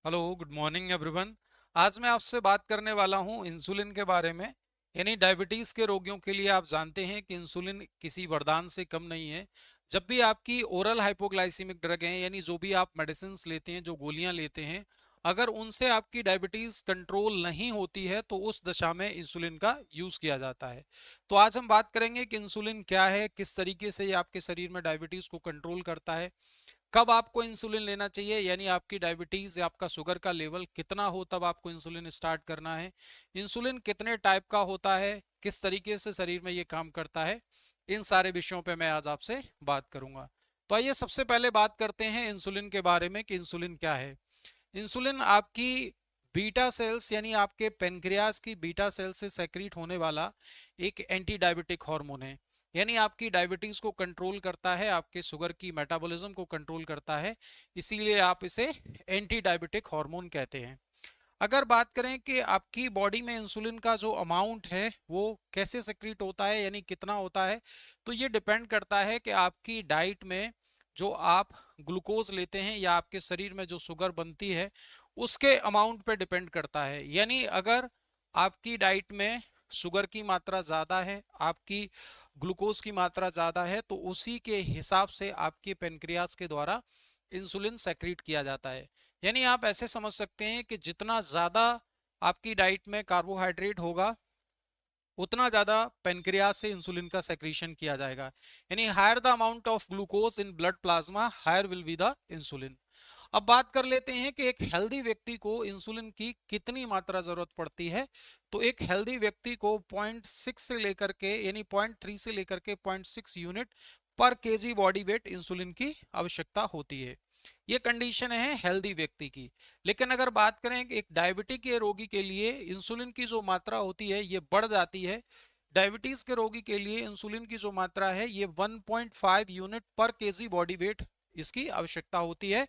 Hello, good morning everyone. आज मैं आपसे बात करने वाला हूं इंसुलिन के बारे में। यानी डायबिटीज के रोगियों के लिए आप जानते हैं कि इंसुलिन किसी वरदान से कम नहीं है। जब भी आपकी ओरल हाइपोग्लाइसीमिक ड्रग हैं, यानी जो भी आप मेडिसिन लेते हैं, जो गोलियां लेते हैं, अगर उनसे आपकी डायबिटीज कंट्रोल नहीं होती है तो उस दशा में इंसुलिन का यूज किया जाता है। तो आज हम बात करेंगे कि इंसुलिन क्या है, किस तरीके से ये आपके शरीर में डायबिटीज को कंट्रोल करता है, कब आपको इंसुलिन लेना चाहिए, यानी आपकी डायबिटीज या आपका शुगर का लेवल कितना हो तब आपको इंसुलिन स्टार्ट करना है, इंसुलिन कितने टाइप का होता है, किस तरीके से शरीर में ये काम करता है। इन सारे विषयों पे मैं आज आपसे बात करूंगा। तो आइए सबसे पहले बात करते हैं इंसुलिन के बारे में कि इंसुलिन क्या है। इंसुलिन आपकी बीटा सेल्स यानी आपके पेनक्रियाज की बीटा सेल से सेक्रीट होने वाला एक एंटी डायबिटिक हार्मोन है। यानी आपकी डायबिटीज को कंट्रोल करता है, आपके शुगर की मेटाबॉलिज्म को कंट्रोल करता है, इसीलिए आप इसे एंटी डायबिटिक हार्मोन कहते हैं। अगर बात करें कि आपकी बॉडी में इंसुलिन का जो अमाउंट है वो कैसे सेक्रीट होता है, यानी कितना होता है, तो ये डिपेंड करता है कि आपकी डाइट में जो आप ग्लूकोज लेते हैं या आपके शरीर में जो शुगर बनती है उसके अमाउंट पे डिपेंड करता है। यानी अगर आपकी डाइट में शुगर की मात्रा ज़्यादा है, आपकी ग्लूकोज की मात्रा ज़्यादा है, तो उसी के हिसाब से आपके पेनक्रियास के द्वारा इंसुलिन सेक्रीट किया जाता है। यानी आप ऐसे समझ सकते हैं कि जितना ज़्यादा आपकी डाइट में कार्बोहाइड्रेट होगा उतना ज़्यादा पेनक्रियास से इंसुलिन का सेक्रीशन किया जाएगा। यानी higher the amount of glucose in blood plasma, higher will be the insulin. अब बात कर लेते हैं कि एक हेल्दी व्यक्ति को इंसुलिन की कितनी मात्रा जरूरत पड़ती है। तो एक हेल्दी व्यक्ति को 0.6 से लेकर के यानी 0.3 से लेकर के 0.6 यूनिट पर केजी बॉडी वेट इंसुलिन की आवश्यकता होती है। ये कंडीशन है हेल्दी व्यक्ति की। लेकिन अगर बात करें कि एक डायबिटिक के रोगी के लिए इंसुलिन की जो मात्रा होती है ये बढ़ जाती है। डायबिटीज के रोगी के लिए इंसुलिन की जो मात्रा है ये 1.5 यूनिट पर केजी बॉडी वेट इसकी आवश्यकता होती है।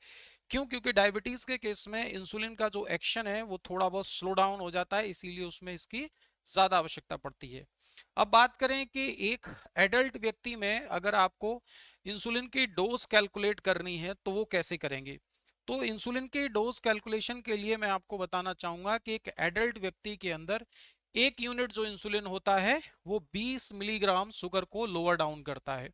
क्यों? क्योंकि डायबिटीज के केस में इंसुलिन का जो एक्शन है वो थोड़ा बहुत स्लो डाउन हो जाता है, इसीलिए उसमें इसकी ज्यादा आवश्यकता पड़ती है। अब बात करें कि एक एडल्ट व्यक्ति में अगर आपको इंसुलिन की डोज कैलकुलेट करनी है तो वो कैसे करेंगे। तो इंसुलिन की डोज कैलकुलेशन के लिए मैं आपको बताना चाहूंगा कि एक एडल्ट व्यक्ति के अंदर 1 यूनिट जो इंसुलिन होता है वो 20 मिलीग्राम शुगर को लोअर डाउन करता है।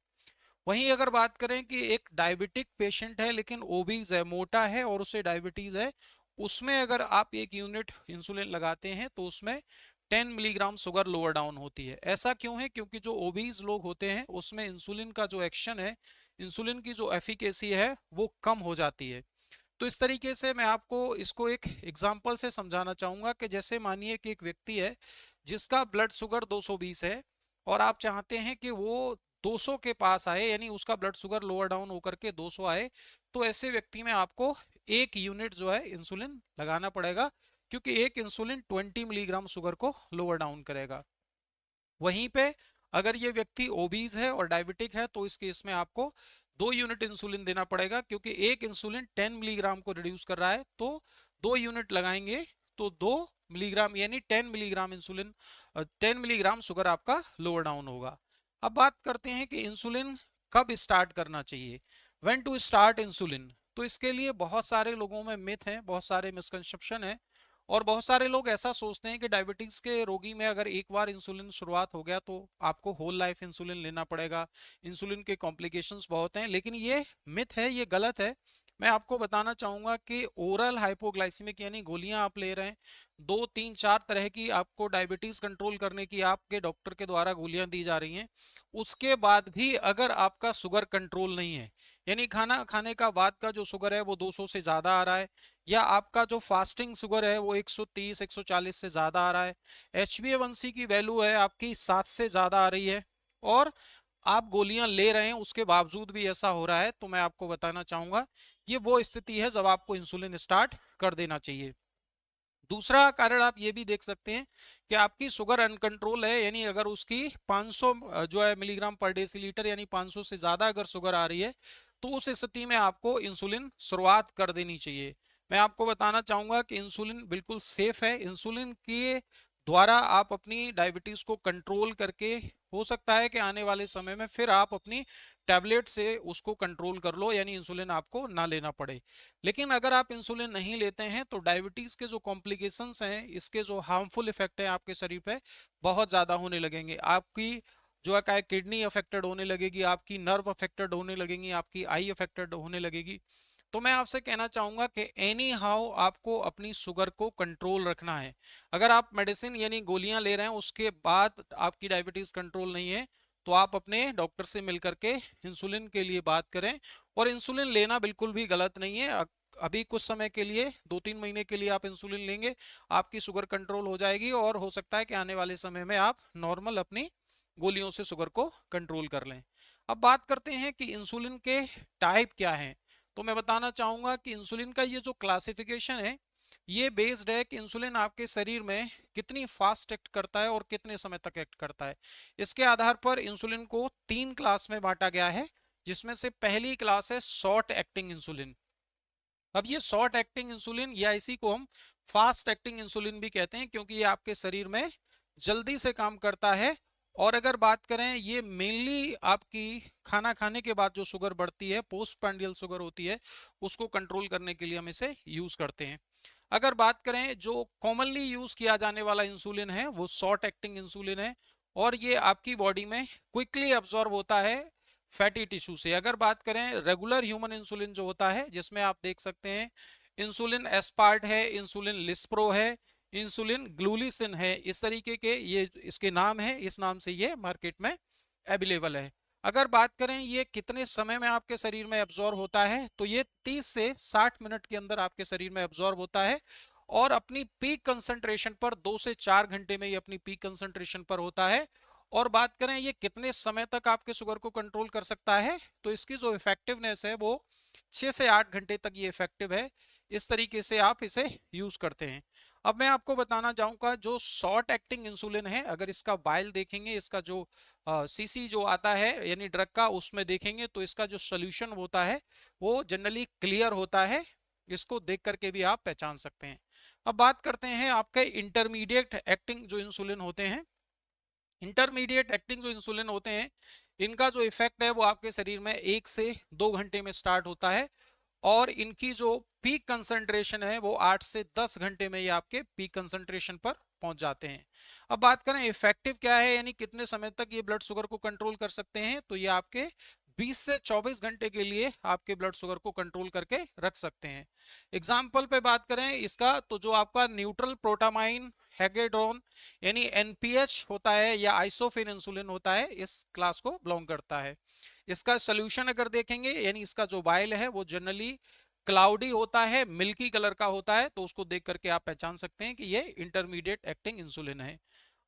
वहीं अगर बात करें कि एक डायबिटिक पेशेंट है लेकिन ओबीज है, मोटा है और उसे डायबिटीज है, उसमें अगर आप 1 यूनिट इंसुलिन लगाते हैं तो उसमें 10 मिलीग्राम शुगर लोअर डाउन होती है। ऐसा क्यों है? क्योंकि जो ओबीज लोग होते हैं उसमें इंसुलिन का जो एक्शन है, इंसुलिन की जो एफिकेसी है वो कम हो जाती है। तो इस तरीके से मैं आपको इसको एक एग्जाम्पल से समझाना चाहूंगा कि जैसे मानिए कि एक व्यक्ति है जिसका ब्लड शुगर 220 है और आप चाहते हैं कि वो 200 के पास आए, यानी उसका ब्लड शुगर लोअर डाउन होकर के 200 आए। तो ऐसे व्यक्ति में आपको 1 यूनिट जो है इंसुलिन लगाना पड़ेगा, क्योंकि एक इंसुलिन 20 मिलीग्राम शुगर को लोअर डाउन करेगा। वहीं पे अगर ये व्यक्ति ओबीज है और डायबिटिक है तो इस केस में आपको 2 यूनिट इंसुलिन देना पड़ेगा, क्योंकि एक इंसुलिन 10 मिलीग्राम को रिड्यूस कर रहा है। तो 2 यूनिट लगाएंगे तो 2 मिलीग्राम यानी 10 मिलीग्राम इंसुलिन, 10 मिलीग्राम शुगर आपका लोअर डाउन होगा। अब बात करते हैं कि इंसुलिन कब स्टार्ट करना चाहिए, व्हेन टू स्टार्ट इंसुलिन। तो इसके लिए बहुत सारे लोगों में मिथ है, बहुत सारे मिसकंसेप्शन है, और बहुत सारे लोग ऐसा सोचते हैं कि डायबिटीज के रोगी में अगर एक बार इंसुलिन शुरुआत हो गया तो आपको होल लाइफ इंसुलिन लेना पड़ेगा, इंसुलिन के कॉम्प्लिकेशंस बहुत हैं। लेकिन ये मिथ है, ये गलत है। मैं आपको बताना चाहूंगा कि ओरल हाइपोग्लाइसीमिक यानी गोलियां आप ले रहे हैं, 2 3 4 तरह की आपको डायबिटीज कंट्रोल करने की आपके डॉक्टर के द्वारा गोलियां दी जा रही हैं, उसके बाद भी अगर आपका शुगर कंट्रोल नहीं है, यानी खाना खाने का बाद का जो शुगर है वो 200 से ज्यादा आ रहा है, या आपका जो फास्टिंग शुगर है वो 130 140 से ज्यादा आ रहा है, HbA1c की वैल्यू है आपकी 7 से ज्यादा आ रही है, और आप गोलियां ले रहे हैं उसके बावजूद भी ऐसा हो रहा है, तो मैं आपको बताना चाहूंगा ये वो स्थिति है जब आपको इंसुलिन स्टार्ट कर देना चाहिए। दूसरा कारण आप ये भी देख सकते हैं कि आपकी शुगर अनकंट्रोल है, यानी अगर उसकी 500 जो है मिलीग्राम पर डेसीलीटर यानी 500 से ज्यादा अगर शुगर आ रही है तो उस स्थिति में आपको इंसुलिन शुरुआत कर देनी चाहिए। मैं आपको बताना चाहूंगा कि इंसुलिन बिल्कुल सेफ है। इंसुलिन के द्वारा आप अपनी डायबिटीज को कंट्रोल करके हो सकता है कि आने वाले समय में फिर आप अपनी टैबलेट से उसको कंट्रोल कर लो, यानी इंसुलिन आपको ना लेना पड़े। लेकिन अगर आप इंसुलिन नहीं लेते हैं तो डायबिटीज के जो कॉम्प्लिकेशंस हैं, इसके जो हार्मफुल इफेक्ट है आपके शरीर पे बहुत ज्यादा होने लगेंगे। आपकी जो है किडनी अफेक्टेड होने लगेगी, आपकी नर्व अफेक्टेड होने लगेंगी, आपकी आई अफेक्टेड होने लगेगी। तो मैं आपसे कहना चाहूंगा कि एनी हाउ आपको अपनी शुगर को कंट्रोल रखना है। अगर आप मेडिसिन यानी गोलियां ले रहे हैं उसके बाद आपकी डायबिटीज कंट्रोल नहीं है, तो आप अपने डॉक्टर से मिलकर के इंसुलिन के लिए बात करें। और इंसुलिन लेना बिल्कुल भी गलत नहीं है। अभी कुछ समय के लिए 2-3 महीने के लिए आप इंसुलिन लेंगे, आपकी शुगर कंट्रोल हो जाएगी और हो सकता है कि आने वाले समय में आप नॉर्मल अपनी गोलियों से शुगर को कंट्रोल कर लें। अब बात करते हैं कि इंसुलिन के टाइप क्या हैं। तो मैं बताना चाहूंगा कि इंसुलिन का ये जो क्लासिफिकेशन है, ये बेस्ड है कि इंसुलिन आपके शरीर में कितनी फास्ट एक्ट करता है और कितने समय तक एक्ट करता है। इसके आधार पर इंसुलिन को 3 क्लास में बांटा गया है, जिसमें से पहली क्लास है शॉर्ट एक्टिंग इंसुलिन। अब ये शॉर्ट एक्टिंग इंसुलिन या इसी को हम फास्ट एक्टिंग इंसुलिन भी कहते हैं, क्योंकि ये आपके शरीर में जल्दी से काम करता है। और अगर बात करें, ये मेनली आपकी खाना खाने के बाद जो शुगर बढ़ती है, पोस्ट प्रांडियल शुगर होती है, उसको कंट्रोल करने के लिए हम इसे यूज करते हैं। अगर बात करें, जो कॉमनली यूज किया जाने वाला इंसुलिन है वो शॉर्ट एक्टिंग इंसुलिन है, और ये आपकी बॉडी में क्विकली अब्सॉर्ब होता है फैटी टिश्यू से। अगर बात करें रेगुलर ह्यूमन इंसुलिन जो होता है, जिसमें आप देख सकते हैं इंसुलिन एस्पार्ट है, इंसुलिन लिस्प्रो है, इंसुलिन ग्लूलिसिन है, इस तरीके के ये इसके नाम है, इस नाम से ये मार्केट में अवेलेबल है। अगर बात करें ये कितने समय में आपके शरीर में एब्जॉर्ब होता है, तो ये 30 से 60 मिनट के अंदर आपके शरीर में एब्जॉर्ब होता है, और अपनी पीक कंसंट्रेशन पर 2 से 4 घंटे में ये अपनी पीक कंसंट्रेशन पर होता है। और बात करें ये कितने समय तक आपके शुगर को कंट्रोल कर सकता है, तो इसकी जो इफेक्टिवनेस है वो 6 से 8 घंटे तक ये इफेक्टिव है। इस तरीके से आप इसे यूज करते हैं। अब मैं आपको बताना चाहूंगा, जो शॉर्ट एक्टिंग इंसुलिन है, अगर इसका वाइल देखेंगे, इसका जो सीसी जो आता है यानी ड्रग का, उसमें देखेंगे तो इसका जो सोल्यूशन होता है वो जनरली क्लियर होता है। इसको देख करके भी आप पहचान सकते हैं। अब बात करते हैं आपके इंटरमीडिएट एक्टिंग जो इंसुलिन होते हैं। इंटरमीडिएट एक्टिंग जो इंसुलिन होते हैं, इनका जो इफेक्ट है वो आपके शरीर में 1 से 2 घंटे में स्टार्ट होता है, और इनकी जो पीक कंसंट्रेशन है वो 8 से 10 घंटे में ये आपके पीक कंसंट्रेशन पर पहुंच जाते हैं। अब बात करें इफेक्टिव क्या है, यानी कितने समय तक ये ब्लड शुगर को कंट्रोल कर सकते हैं, तो ये आपके 20 से 24 घंटे के लिए आपके ब्लड शुगर को कंट्रोल करके रख सकते हैं। एग्जाम्पल पे बात करें इसका, तो जो आपका न्यूट्रल प्रोटामाइन हेगेड्रोन यानी एनपीएच होता है, या आइसोफिन इंसुलिन होता है, इस क्लास को बिलोंग करता है। इसका सोल्यूशन अगर देखेंगे, यानी इसका जो बाइल है वो जनरली क्लाउडी होता है, मिल्की कलर का होता है, तो उसको देख करके आप पहचान सकते हैं कि ये इंटरमीडिएट एक्टिंग इंसुलिन है।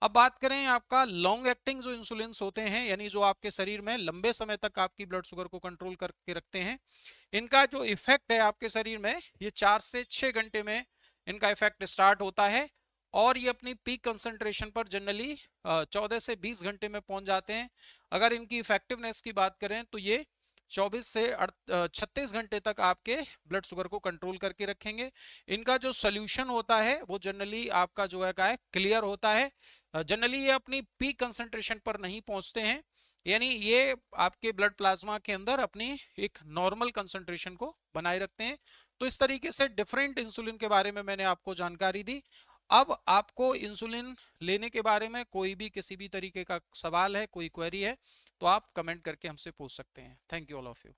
अब बात करें आपका लॉन्ग एक्टिंग जो इंसुलिन होते हैं, यानी जो आपके शरीर में लंबे समय तक आपकी ब्लड शुगर को कंट्रोल करके रखते हैं, इनका जो इफेक्ट है आपके शरीर में, ये 4 से 6 घंटे में इनका इफेक्ट स्टार्ट होता है, और ये अपनी पीक कंसंट्रेशन पर जनरली 14 से 20 घंटे में पहुंच जाते हैं। अगर इनकी इफेक्टिवनेस की बात करें तो ये 24 से 36 घंटे तक आपके ब्लड शुगर को कंट्रोल करके रखेंगे। इनका जो सोल्यूशन होता है वो जनरली आपका जो है क्लियर होता है। जनरली ये अपनी पीक कंसंट्रेशन पर नहीं पहुंचते हैं, यानी ये आपके ब्लड प्लाज्मा के अंदर अपनी एक नॉर्मल कंसंट्रेशन को बनाए रखते हैं। तो इस तरीके से डिफरेंट इंसुलिन के बारे में मैंने आपको जानकारी दी। अब आपको इंसुलिन लेने के बारे में कोई भी किसी भी तरीके का सवाल है, कोई क्वेरी है, तो आप कमेंट करके हमसे पूछ सकते हैं। Thank you all of you.